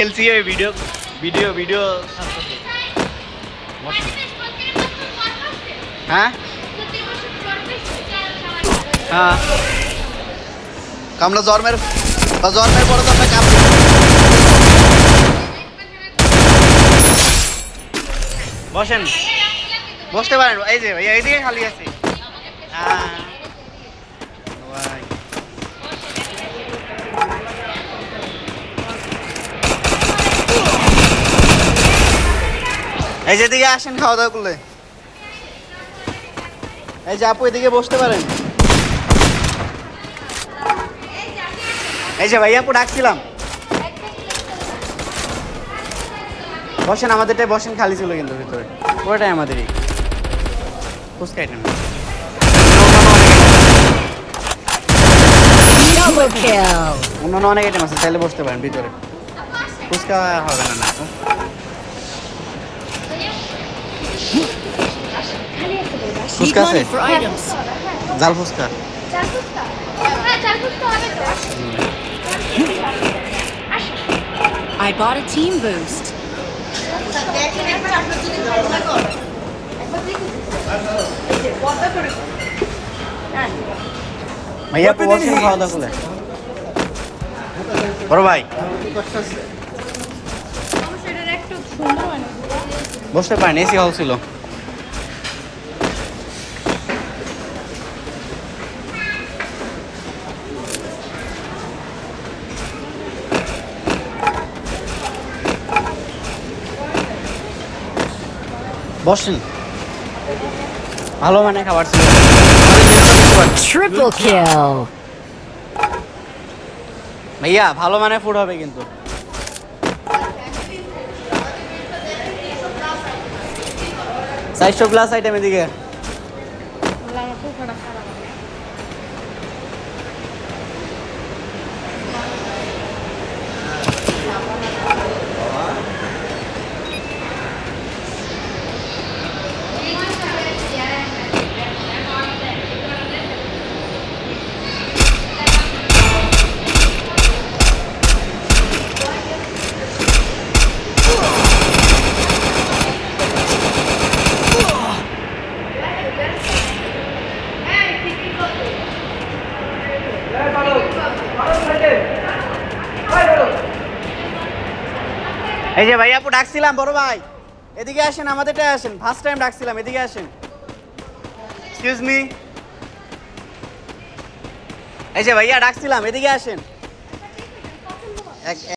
খেলছি ওই video video video হ্যাঁ হ্যাঁ কামলা জ্বর মের পরে তো আমরা কাম বসেন বসতে পারেন এই যে ভাইয়া এইদিকে খালি আছে হ্যাঁ এই যে দিকে আসেন খাওয়া দাওয়া করলে এই যে আপু এদিকে বসতে পারেন এই যে ভাইয়া আপু ডাকছিলাম বসেন আমাদেরটাই বসেন খালি ছিল কিন্তু ভিতরে পুরোটাই আমাদেরই ফুচকা আইটেম অন্যান্য অনেক আইটেম আছে চাইলে বসতে পারেন ভিতরে ফুচকা হবে না আপু ফুচকা আছে জাল fuchka I bought a team boost. ভাইয়া বসেন খাওয়া দাওয়া করলে বড় ভাই বসতে পারেন এসি হল ছিল বসেন ভালো মানে খাবার ছিল Triple kill. ভাইয়া ভালো মানে ফুড হবে কিন্তু সাইজটা গ্লাস আইটেম এদিকে এই যে ভাই আপু ডাকছিলাম বড় ভাই এদিকে আসেন আমাদেরটাই আসেন ফার্স্ট টাইম ডাকছিলাম এদিকে আসেন এক্সকিউজ মি এই যে ভাইয়া ডাকছিলাম এদিকে আসেন